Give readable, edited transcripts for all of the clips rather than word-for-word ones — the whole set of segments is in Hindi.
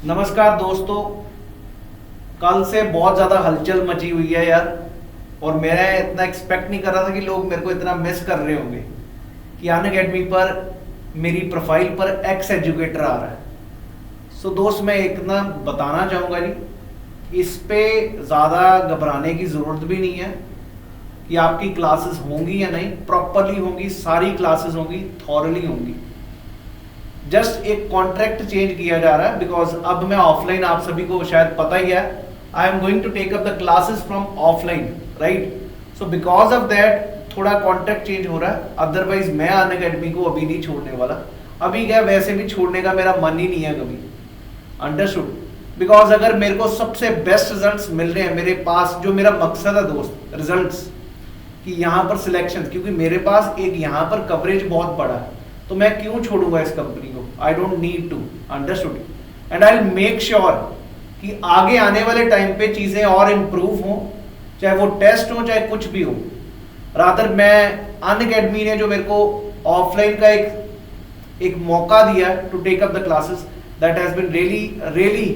नमस्कार दोस्तों। कल से बहुत ज़्यादा हलचल मची हुई है यार, और मैं इतना एक्सपेक्ट नहीं कर रहा था कि लोग मेरे को इतना मिस कर रहे होंगे कि अनअकैडमी पर मेरी प्रोफाइल पर एक्स एजुकेटर आ रहा है। सो दोस्त, मैं एक ना बताना चाहूँगा जी, इस पे ज़्यादा घबराने की ज़रूरत भी नहीं है कि आपकी क्लासेस होंगी या नहीं। प्रॉपरली होंगी, सारी क्लासेस होंगी, थॉरली होंगी। जस्ट एक कॉन्ट्रैक्ट चेंज किया जा रहा है बिकॉज अब मैं ऑफलाइन, आप सभी को शायद पता ही है, I am going to take up the classes from offline, right. So because of that थोड़ा कॉन्ट्रैक्ट चेंज हो रहा है। अदरवाइज मैं अनअकैडमी को अभी नहीं छोड़ने वाला। अभी क्या, वैसे भी छोड़ने का मेरा मन ही नहीं है कभी, अंडरस्टूड। बिकॉज अगर मेरे को सबसे बेस्ट रिजल्ट्स मिल रहे हैं मेरे पास, जो मेरा मकसद है दोस्त, रिजल्ट्स कि यहाँ पर सिलेक्शन, क्योंकि मेरे पास एक यहाँ पर कवरेज बहुत बड़ा है, तो मैं क्यों छोड़ूंगा इस कंपनी को। I don't need to, understood. And I will make sure कि आगे आने वाले टाइम पे चीजें और इम्प्रूव हों, चाहे वो टेस्ट हो चाहे कुछ भी हो। रादर मैं अनअकैडमी ने जो मेरे को ऑफलाइन का एक मौका दिया to take up the classes, that has been really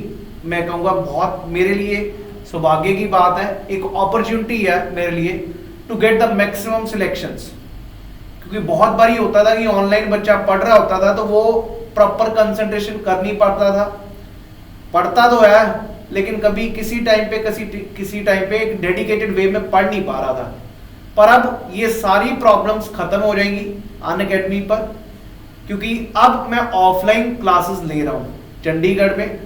मैं कहूँगा बहुत मेरे लिए सौभाग्य की बात है। एक अपॉर्चुनिटी है मेरे लिए to get the maximum selections. क्योंकि बहुत बार ही होता था कि ऑनलाइन बच्चा पढ़ रहा होता था तो वो प्रॉपर कंसंट्रेशन कर नहीं पाता था। पढ़ता तो है लेकिन कभी किसी टाइम पे एक डेडिकेटेड वे में पढ़ नहीं पा रहा था। पर अब ये सारी प्रॉब्लम्स खत्म हो जाएंगी अनअकैडमी पर, क्योंकि अब मैं ऑफलाइन क्लासेस ले रहा हूँ चंडीगढ़ में।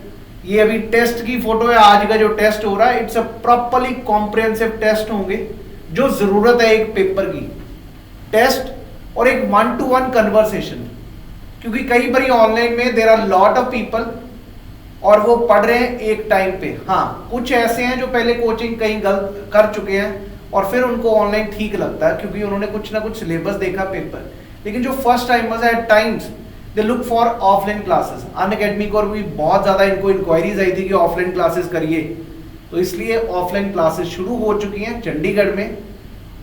ये अभी टेस्ट की फोटो है, आज का जो टेस्ट हो रहा है it's a properly comprehensive test होंगे, जो जरूरत है एक पेपर की टेस्ट और एक 1-to-1 कन्वर्सेशन। क्योंकि कई बार ऑनलाइन में there are lot of people और वो पढ़ रहे हैं एक टाइम पे। हाँ, कुछ ऐसे हैं जो पहले कोचिंग कहीं गलत कर चुके हैं और फिर उनको ऑनलाइन ठीक लगता है क्योंकि उन्होंने कुछ ना कुछ सिलेबस देखा पेपर। लेकिन जो फर्स्ट टाइमर्स है, at times they look for offline classes. Unacademy को भी बहुत ज्यादा इनको इंक्वायरीज आई थी कि ऑफलाइन क्लासेस करिए, तो इसलिए ऑफलाइन क्लासेस शुरू हो चुकी हैं चंडीगढ़ में।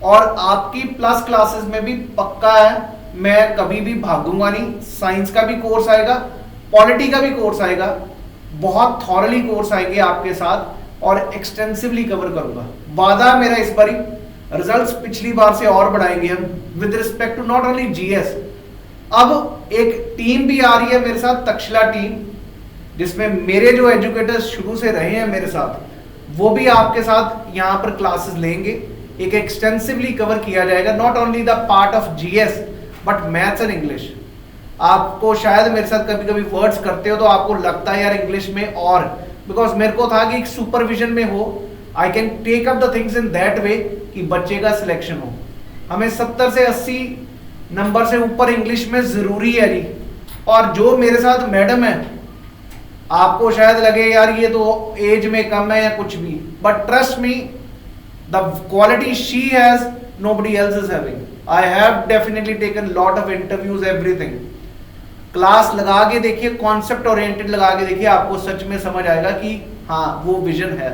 और आपकी प्लस क्लासेस में भी पक्का है, मैं कभी भी भागूंगा नहीं। साइंस का भी कोर्स आएगा, पॉलिटी का भी कोर्स आएगा, बहुत थॉरली कोर्स आएंगे आपके साथ और एक्सटेंसिवली कवर करूंगा। वादा मेरा इस बारी, रिजल्ट्स पिछली बार से और बढ़ाएंगे हम with respect to not only GS. अब एक टीम भी आ रही है मेरे साथ, तक्षशिला टीम, जिसमें मेरे जो एजुकेटर्स शुरू से रहे हैं मेरे साथ, वो भी आपके साथ यहाँ पर क्लासेस लेंगे। एक एक्सटेंसिवली कवर किया जाएगा, not only the part of GS but maths and English. आपको शायद मेरे साथ कभी कभी वर्ड्स करते हो तो आपको लगता है यार इंग्लिश में, और बिकॉज मेरे को था कि एक सुपरविजन में हो, I can take up the things in that way कि बच्चे का सिलेक्शन हो। हमें 70 से 80 नंबर से ऊपर इंग्लिश में जरूरी है जी। और जो मेरे साथ मैडम है, आपको शायद लगे यार ये तो एज में कम है या कुछ भी, but trust me, the quality she has nobody else is having. I have definitely taken lot of interviews, everything. Class लगा के देखिए, कॉन्सेप्ट ओरिएंटेड लगा के देखिए, आपको सच में समझ आएगा कि हाँ वो विजन है।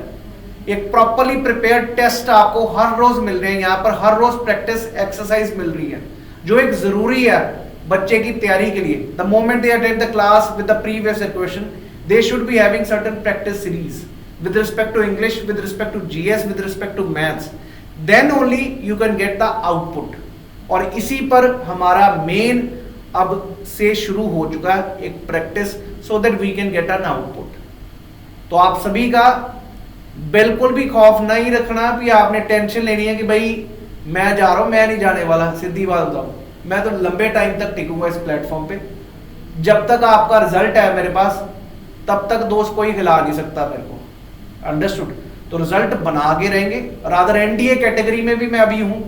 एक प्रॉपरली प्रिपेयर्ड टेस्ट आपको हर रोज मिल रहे हैं यहाँ पर, हर रोज प्रैक्टिस एक्सरसाइज मिल रही है जो एक जरूरी है बच्चे की तैयारी के लिए। The moment they attend the class with the previous question, they should be having certain practice series with respect to English, with respect to GS, with respect to maths, then only you can get the output. और इसी पर हमारा मेन अब से शुरू हो चुका है एक practice, so that we can get an output. तो आप सभी का बिल्कुल भी खौफ नहीं रखना कि आपने टेंशन लेनी है कि भाई मैं जा रहा हूं, मैं नहीं जाने वाला। सीधी बात बताऊं, मैं तो लंबे टाइम तक टिकूंगा इस प्लेटफॉर्म पे। जब तक आपका रिजल्ट है मेरे पास, तब तक दोस्त कोई हिला नहीं सकता मेरे को, अंडरस्टूड। तो रिजल्ट बना के रहेंगे। रादर एनडीए कैटेगरी में भी मैं अभी हूं,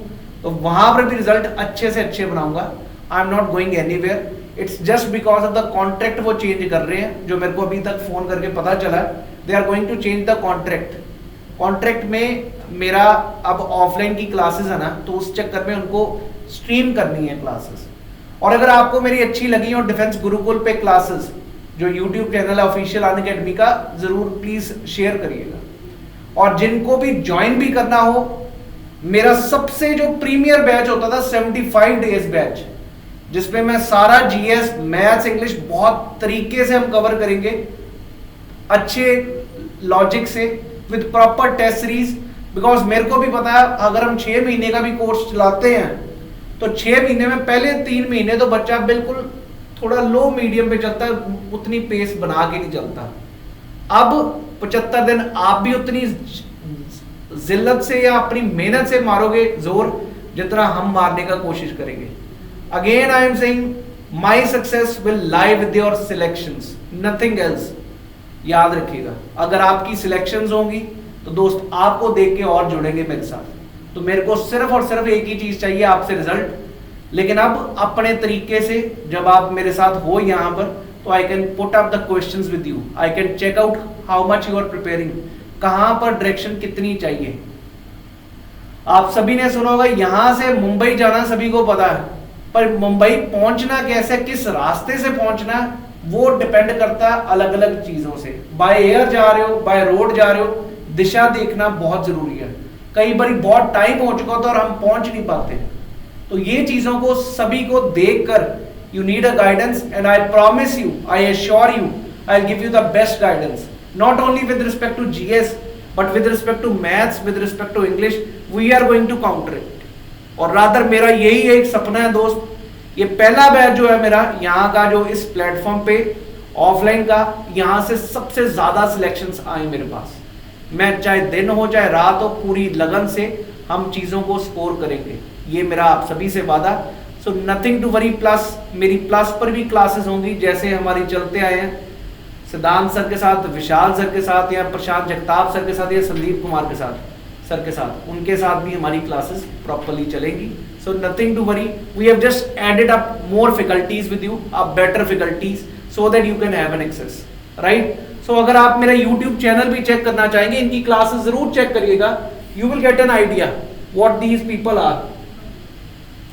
तो वहां पर भी रिजल्ट अच्छे से अच्छे बनाऊंगा। I am not going anywhere, it's just because of the contract वो चेंज कर रहे हैं, जो मेरे को अभी तक फोन करके पता चला। They are going to change the contract. Contract में मेरा अब ऑफलाइन की क्लासेस है ना, तो उस चक्कर में उनको स्ट्रीम करनी है क्लासेस। और अगर आपको मेरी अच्छी लगी और डिफेंस गुरुकुल पे क्लासेस, जो यूट्यूब चैनल है ऑफिशियल अनअकैडमी का, जरूर प्लीज शेयर करिएगा। और जिनको भी ज्वाइन भी करना हो, मेरा सबसे जो प्रीमियर बैच होता था 75 डेज बैच, जिसमें मैं सारा जीएस मैथ्स इंग्लिश बहुत तरीके से हम कवर करेंगे। अच्छे लॉजिक से with proper test series. Because मेरे को भी पता है अगर हम 6 महीने का भी कोर्स चलाते हैं तो 6 महीने में पहले 3 महीने तो बच्चा बिल्कुल थोड़ा लो मीडियम पे चलता है, उतनी पेस बना के नहीं चलता। अब 75 दिन आप भी उतनी जिल्लत से या अपनी मेहनत से मारोगे जोर जितना हम मारने का कोशिश करेंगे। Again I am saying my success will lie with your selections, nothing else. याद रखिएगा, अगर आपकी सिलेक्शंस होंगी तो दोस्त आपको देख के और जुड़ेंगे मेरे साथ। तो मेरे को सिर्फ और सिर्फ एक ही चीज चाहिए आपसे, रिजल्ट। लेकिन अब अपने तरीके से जब आप मेरे साथ हो यहाँ पर तो I can put up the questions with you, I can check out how much you are preparing, कहां पर डायरेक्शन कितनी चाहिए। आप सभी ने सुना होगा यहां से मुंबई जाना सभी को पता है, पर मुंबई पहुंचना कैसे, किस रास्ते से पहुंचना है, वो डिपेंड करता है अलग अलग चीजों से। बाय एयर जा रहे हो, बाय रोड जा रहे हो, दिशा देखना बहुत जरूरी है। कई बार बहुत टाइम हो चुका होता है और हम पहुंच नहीं पाते। तो ये चीजों को सभी को देखकर you need a guidance, and I promise you, I assure you, I'll give you the best guidance, not only with respect to GS but with respect to maths, with respect to English. We are going to counter it. और rather मेरा यही एक सपना है दोस्त, ये पहला बैच जो है मेरा यहाँ का जो इस प्लेटफॉर्म पे ऑफलाइन का, यहाँ से सबसे ज्यादा सिलेक्शंस आए मेरे पास। मैं चाहे दिन हो चाहे रात हो, पूरी लगन से हम चीजों को स्कोर करेंगे, ये मेरा आप सभी से वादा। So nothing to worry. Plus मेरी प्लस पर भी क्लासेस होंगी जैसे हमारी चलते आए हैं सिद्धांत सर के साथ, विशाल सर के साथ, या प्रशांत जगताप सर के साथ, या संदीप कुमार के साथ सर के साथ, उनके साथ भी हमारी क्लासेस प्रॉपर्ली चलेंगी। So nothing to worry, we have just added up more faculties with you, up better faculties, so that you can have an access, right. सो अगर आप मेरा यूट्यूब चैनल भी चेक करना चाहेंगे, इनकी क्लासेस जरूर चेक करिएगा, you will get an idea what these people are,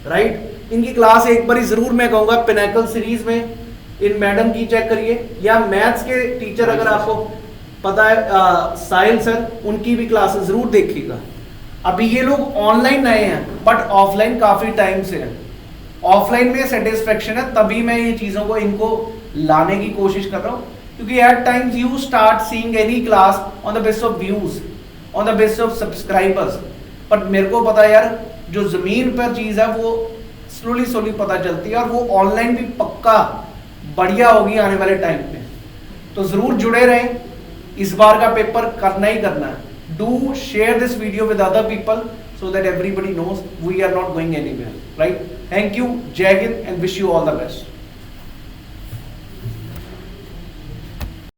right. इनकी क्लास एक बार जरूर मैं कहूंगा पिनाकल सीरीज में इन मैडम की चेक करिए, या मैथ्स के टीचर अगर आपको पता है साहिल सर, उनकी भी क्लासेस जरूर देखिएगा। अभी ये लोग ऑनलाइन नए हैं बट ऑफलाइन काफी टाइम से है, ऑफलाइन में सेटिस्फेक्शन है, तभी मैं ये चीजों को इनको लाने की कोशिश कर रहा हूँ। क्योंकि at times you start seeing any class on the basis of views, on the basis of subscribers, but मेरे को पता है यार जो जमीन पर चीज है वो स्लोली पता चलती है, और वो ऑनलाइन भी पक्का बढ़िया होगी आने वाले टाइम पे। तो जरूर जुड़े रहें, इस बार का पेपर करना ही करना है। Do share this video with other people so that everybody knows we are not going anywhere, right? Thank you, Jai Hind, and wish you all the best.